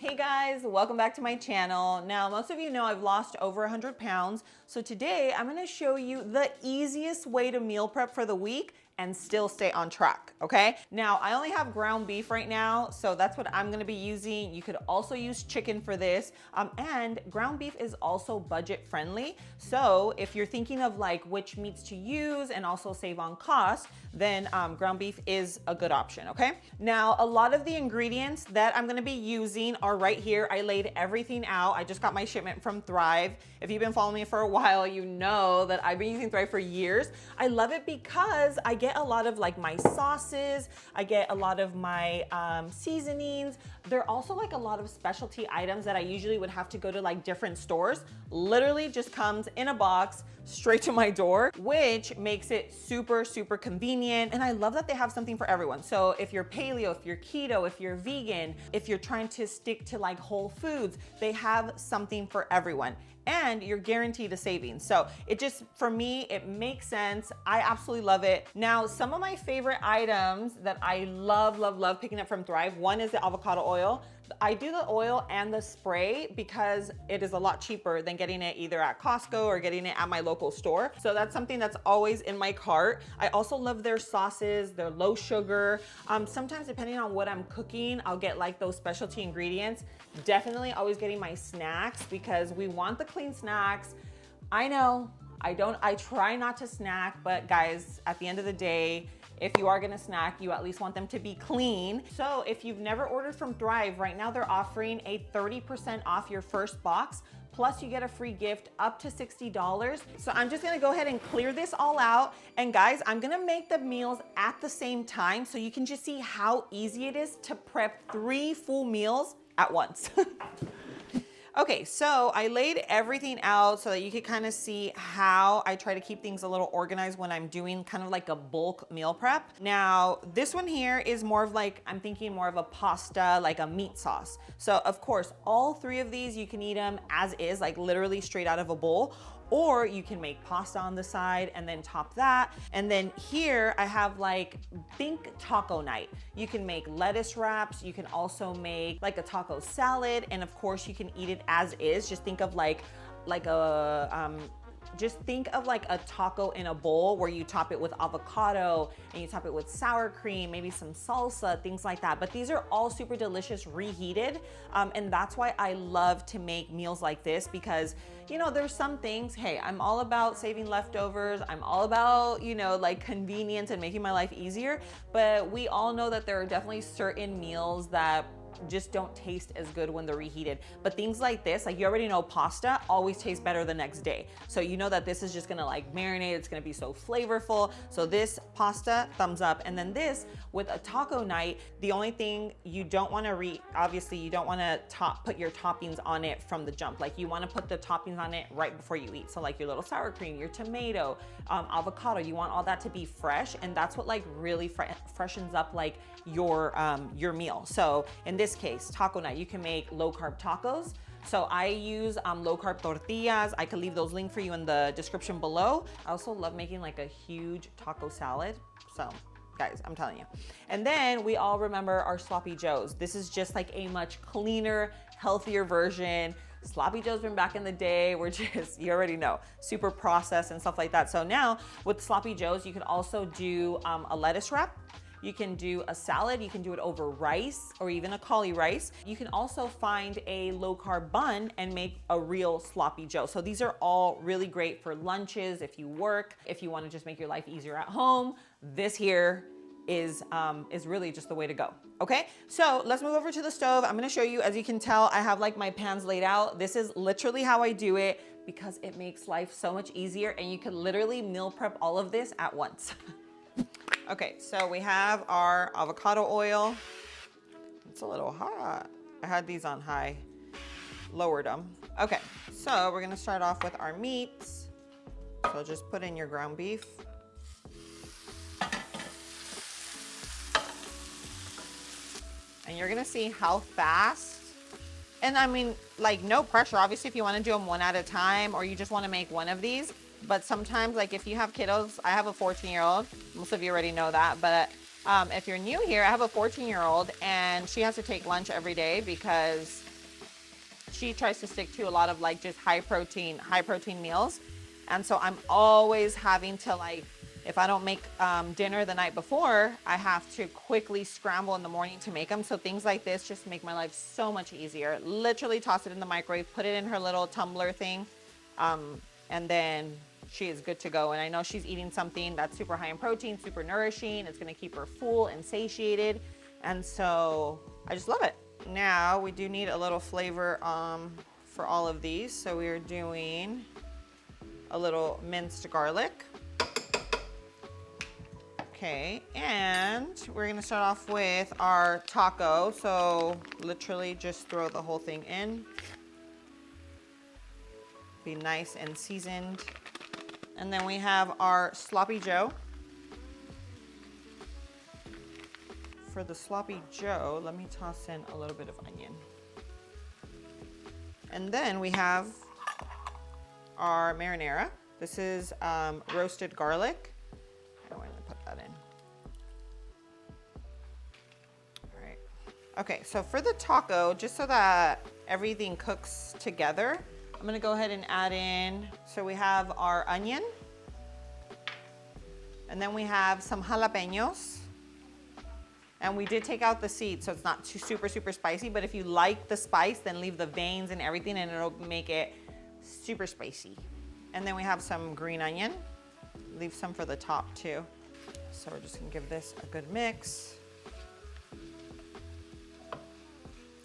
Hey guys, welcome back to my channel. Now, most of you know I've lost over 100 pounds. So today I'm gonna show you the easiest way to meal prep for the week and still stay on track, okay? Now, I only have ground beef right now, so that's what I'm gonna be using. You could also use chicken for this. And ground beef is also budget friendly. So if you're thinking of like which meats to use and also save on cost, then ground beef is a good option, okay? Now, a lot of the ingredients that I'm gonna be using are right here. I laid everything out. I just got my shipment from Thrive. If you've been following me for a while, you know that I've been using Thrive for years. I love it because I get a lot of like my sauces, I get a lot of my seasonings. There are also like a lot of specialty items that I usually would have to go to like different stores. Literally just comes in a box straight to my door, which makes it super, super convenient. And I love that they have something for everyone. So if you're paleo, if you're keto, if you're vegan, if you're trying to stick to like whole foods, they have something for everyone. And you're guaranteed a savings. So it just, for me, it makes sense. I absolutely love it. Now, some of my favorite items that I love, love, love picking up from Thrive, one is the avocado oil. I do the oil and the spray because it is a lot cheaper than getting it either at Costco or getting it at my local store. So that's something that's always in my cart. I also love their sauces, they're low sugar. Sometimes depending on what I'm cooking, I'll get like those specialty ingredients. Definitely always getting my snacks because we want the clean snacks. I know, I try not to snack, but guys, at the end of the day, if you are gonna snack, you at least want them to be clean. So if you've never ordered from Thrive, right now they're offering a 30% off your first box, plus you get a free gift up to $60. So I'm just gonna go ahead and clear this all out. And guys, I'm gonna make the meals at the same time so you can just see how easy it is to prep 3 full meals at once. Okay, so I laid everything out so that you could kind of see how I try to keep things a little organized when I'm doing kind of like a bulk meal prep. Now, this one here is more of like, I'm thinking more of a pasta, like a meat sauce. So of course, all 3 of these, you can eat them as is, like literally straight out of a bowl. Or you can make pasta on the side and then top that. And then here I have like, think taco night. You can make lettuce wraps. You can also make like a taco salad. And of course you can eat it as is. Just think of like a, just think of like a taco in a bowl where you top it with avocado and you top it with sour cream, maybe some salsa, things like that. But these are all super delicious reheated. And that's why I love to make meals like this because, you know, there's some things, hey, I'm all about saving leftovers. I'm all about, you know, like convenience and making my life easier. But we all know that there are definitely certain meals that just don't taste as good when they're reheated. But things like this, like you already know pasta always tastes better the next day. So you know that this is just gonna like marinate, it's gonna be so flavorful. So this pasta, thumbs up. And then this with a taco night, the only thing you don't wanna obviously you don't wanna put your toppings on it from the jump. Like you wanna put the toppings on it right before you eat. So like your little sour cream, your tomato, avocado, you want all that to be fresh. And that's what like really freshens up like your meal. So in this case, taco night, you can make low carb tacos. So I use low carb tortillas. I can leave those links for you in the description below. I also love making like a huge taco salad. So guys, I'm telling you. And then we all remember our sloppy joes. This is just like a much cleaner, healthier version. Sloppy joes from back in the day were just, you already know, super processed and stuff like that. So now with sloppy joes, you could also do a lettuce wrap. You can do a salad, you can do it over rice or even a cauli rice. You can also find a low carb bun and make a real sloppy joe. So these are all really great for lunches, if you work, if you want to just make your life easier at home. This here is really just the way to go. Okay, so let's move over to the stove. I'm gonna show you, as you can tell, I have like my pans laid out. This is literally how I do it because it makes life so much easier and you can literally meal prep all of this at once. Okay, so we have our avocado oil. It's a little hot. I had these on high, lowered them. Okay, so we're gonna start off with our meats. So just put in your ground beef. And you're gonna see how fast, and I mean, like no pressure. Obviously, if you wanna do them one at a time or you just wanna make one of these, but sometimes like if you have kiddos, I have a 14-year-old, most of you already know that, but if you're new here, I have a 14-year-old and she has to take lunch every day because she tries to stick to a lot of like just high protein meals. And so I'm always having to like, if I don't make dinner the night before, I have to quickly scramble in the morning to make them. So things like this just make my life so much easier. Literally toss it in the microwave, put it in her little tumbler thing, and then she is good to go. And I know she's eating something that's super high in protein, super nourishing. It's gonna keep her full and satiated. And so I just love it. Now we do need a little flavor for all of these. So we are doing a little minced garlic. Okay, and we're gonna start off with our taco. So literally just throw the whole thing in. Be nice and seasoned. And then we have our sloppy Joe. For the sloppy Joe, let me toss in a little bit of onion. And then we have our marinara. This is roasted garlic. I'm going to put that in. All right. Okay, so for the taco, just so that everything cooks together, I'm gonna go ahead and add in, so we have our onion, and then we have some jalapenos. And we did take out the seeds, so it's not too super spicy, but if you like the spice, then leave the veins and everything and it'll make it super spicy. And then we have some green onion. Leave some for the top too. So we're just gonna give this a good mix.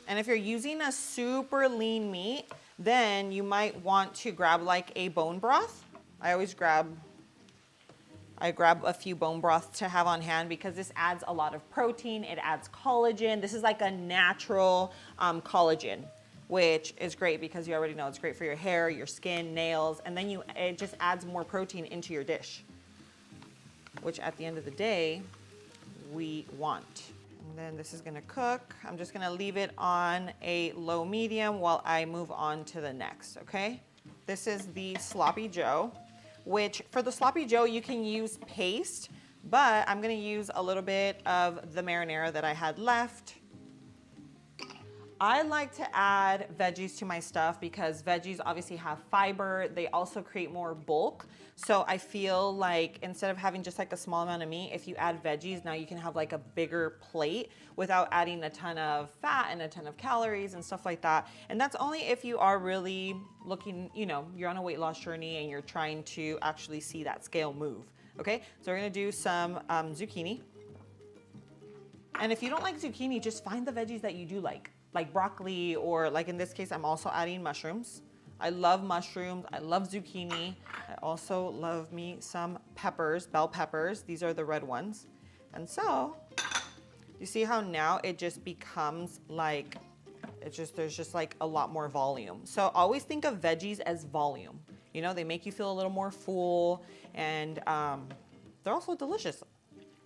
And if you're using a super lean meat, then you might want to grab like a bone broth. I grab a few bone broths to have on hand because this adds a lot of protein. It adds collagen. This is like a natural collagen, which is great because you already know it's great for your hair, your skin, nails, and then it just adds more protein into your dish, which at the end of the day, we want. And then this is gonna cook. I'm just gonna leave it on a low medium while I move on to the next, okay? This is the sloppy Joe, which for the sloppy Joe, you can use paste, but I'm gonna use a little bit of the marinara that I had left. I like to add veggies to my stuff because veggies obviously have fiber. They also create more bulk. So I feel like instead of having just like a small amount of meat, if you add veggies, now you can have like a bigger plate without adding a ton of fat and a ton of calories and stuff like that. And that's only if you are really looking, you know, you're on a weight loss journey and you're trying to actually see that scale move. Okay, so we're gonna do some zucchini. And if you don't like zucchini, just find the veggies that you do like broccoli, or like in this case, I'm also adding mushrooms. I love mushrooms, I love zucchini. I also love me some peppers, bell peppers. These are the red ones. And so, you see how now it just becomes like, there's just like a lot more volume. So always think of veggies as volume. You know, they make you feel a little more full, and they're also delicious.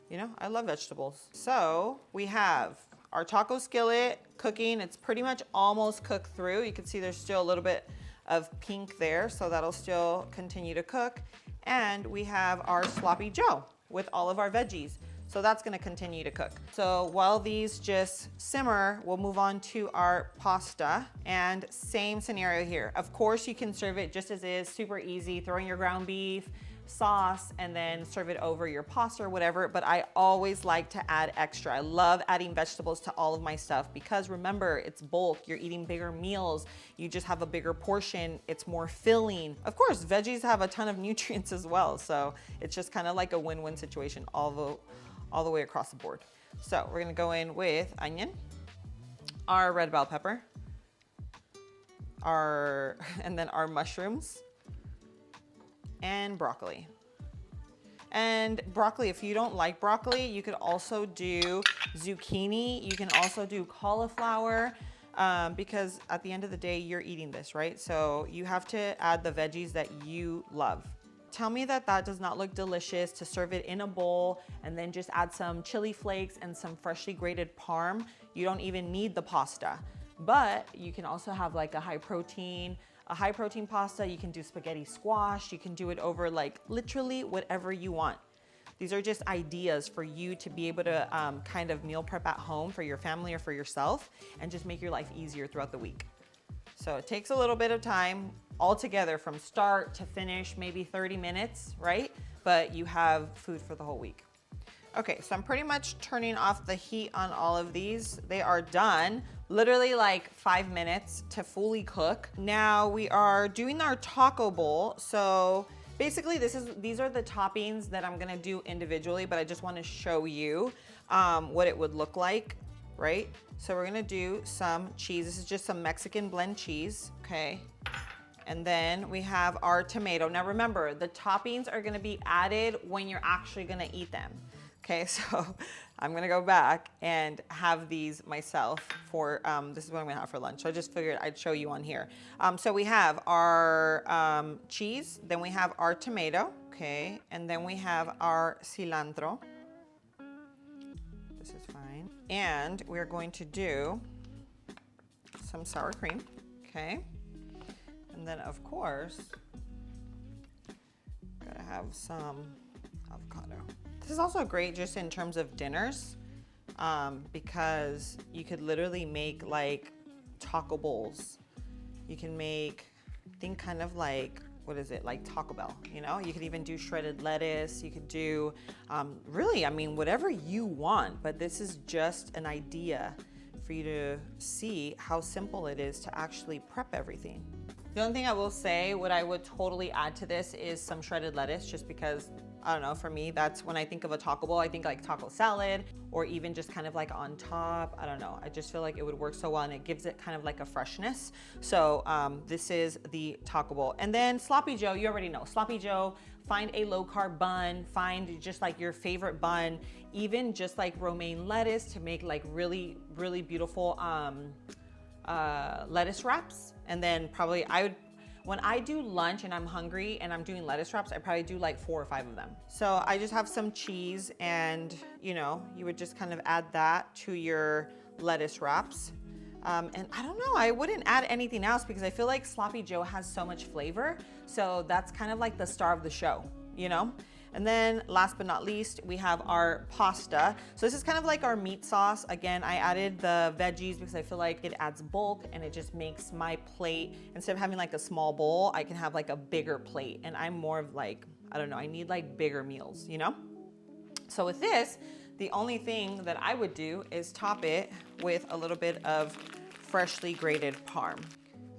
You know, I love vegetables. So we have our taco skillet cooking. It's pretty much almost cooked through. You can see there's still a little bit of pink there, so that'll still continue to cook. And we have our sloppy Joe with all of our veggies. So that's gonna continue to cook. So while these just simmer, we'll move on to our pasta, and same scenario here. Of course, you can serve it just as is, super easy, throw in your ground beef, sauce, and then serve it over your pasta or whatever, but I always like to add extra. I love adding vegetables to all of my stuff because remember, it's bulk, you're eating bigger meals, you just have a bigger portion, it's more filling. Of course, veggies have a ton of nutrients as well, so it's just kind of like a win-win situation all the way across the board. So we're gonna go in with onion, our red bell pepper, and then our mushrooms, and broccoli. And broccoli, if you don't like broccoli, you could also do zucchini. You can also do cauliflower because at the end of the day, you're eating this, right? So you have to add the veggies that you love. Tell me that that does not look delicious to serve it in a bowl and then just add some chili flakes and some freshly grated parm. You don't even need the pasta, but you can also have like a high protein pasta. You can do spaghetti squash. You can do it over like literally whatever you want. These are just ideas for you to be able to kind of meal prep at home for your family or for yourself and just make your life easier throughout the week. So it takes a little bit of time altogether from start to finish, maybe 30 minutes, right? But you have food for the whole week. Okay, so I'm pretty much turning off the heat on all of these. They are done, literally like 5 minutes to fully cook. Now we are doing our taco bowl. So basically these are the toppings that I'm gonna do individually, but I just wanna show you what it would look like, right? So we're gonna do some cheese. This is just some Mexican blend cheese, okay? And then we have our tomato. Now remember, the toppings are gonna be added when you're actually gonna eat them. Okay, so I'm gonna go back and have these myself for, this is what I'm gonna have for lunch. So I just figured I'd show you on here. So we have our cheese, then we have our tomato, okay? And then we have our cilantro. This is fine. And we're going to do some sour cream, okay? And then of course, gotta have some avocado. This is also great just in terms of dinners because you could literally make like taco bowls. You can make, think kind of like, what is it, like Taco Bell, you know? You could even do shredded lettuce. You could do, really, I mean, whatever you want, but this is just an idea for you to see how simple it is to actually prep everything. The only thing I will say, what I would totally add to this is some shredded lettuce, just because, I don't know, for me, that's when I think of a taco bowl, I think like taco salad, or even just kind of like on top. I don't know. I just feel like it would work so well and it gives it kind of like a freshness. So this is the taco bowl. And then Sloppy Joe, you already know. Sloppy Joe, find a low carb bun, find just like your favorite bun, even just like romaine lettuce to make like really, really beautiful lettuce wraps. And then probably when I do lunch and I'm hungry and I'm doing lettuce wraps, I probably do like 4 or 5 of them. So I just have some cheese and, you know, you would just kind of add that to your lettuce wraps. And I don't know, I wouldn't add anything else because I feel like Sloppy Joe has so much flavor. So that's kind of like the star of the show, you know? And then last but not least, we have our pasta. So this is kind of like our meat sauce. Again, I added the veggies because I feel like it adds bulk and it just makes my plate, instead of having like a small bowl, I can have like a bigger plate. And I'm more of like, I don't know, I need like bigger meals, you know? So with this, the only thing that I would do is top it with a little bit of freshly grated parm.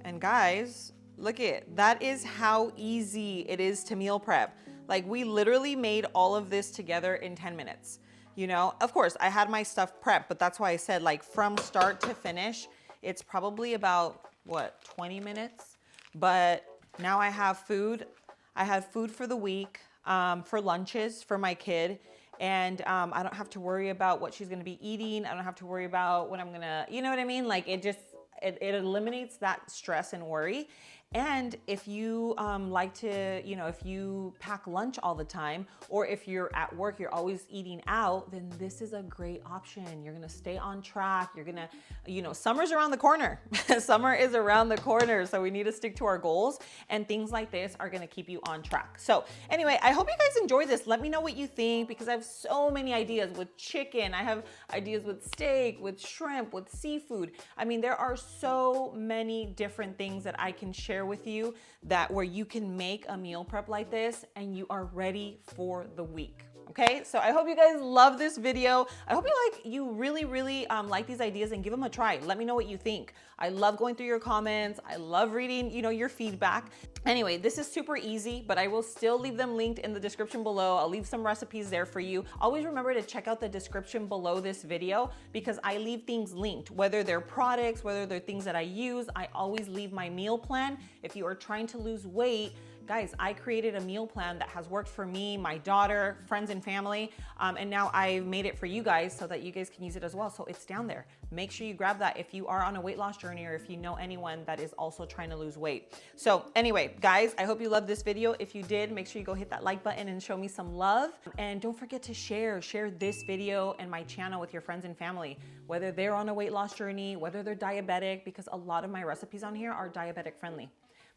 And guys, look at that is how easy it is to meal prep. Like we literally made all of this together in 10 minutes. You know, of course I had my stuff prepped, but that's why I said like from start to finish, it's probably about what, 20 minutes? But now I have food. I have food for the week, for lunches for my kid. And I don't have to worry about what she's gonna be eating. I don't have to worry about what I'm gonna, you know what I mean? Like it just, it eliminates that stress and worry. And if you like to, you know, if you pack lunch all the time, or if you're at work, you're always eating out, then this is a great option. You're gonna stay on track. You're gonna, you know, summer's around the corner. Summer is around the corner. So we need to stick to our goals, and things like this are gonna keep you on track. So anyway, I hope you guys enjoy this. Let me know what you think, because I have so many ideas with chicken. I have ideas with steak, with shrimp, with seafood. I mean, there are so many different things that I can share with you that where you can make a meal prep like this and you are ready for the week. Okay, so I hope you guys love this video. I hope you really like these ideas and give them a try. Let me know what you think. I love going through your comments. I love reading, you know, your feedback. Anyway, this is super easy, but I will still leave them linked in the description below. I'll leave some recipes there for you. Always remember to check out the description below this video, because I leave things linked, whether they're products, whether they're things that I use. I always leave my meal plan. If you are trying to lose weight, guys, I created a meal plan that has worked for me, my daughter, friends and family, and now I've made it for you guys so that you guys can use it as well. So it's down there. Make sure you grab that if you are on a weight loss journey, or if you know anyone that is also trying to lose weight. So anyway, guys, I hope you loved this video. If you did, make sure you go hit that like button and show me some love. And don't forget to share this video and my channel with your friends and family, whether they're on a weight loss journey, whether they're diabetic, because a lot of my recipes on here are diabetic friendly.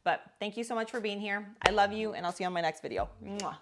But thank you so much for being here. I love you, and I'll see you on my next video. Mwah.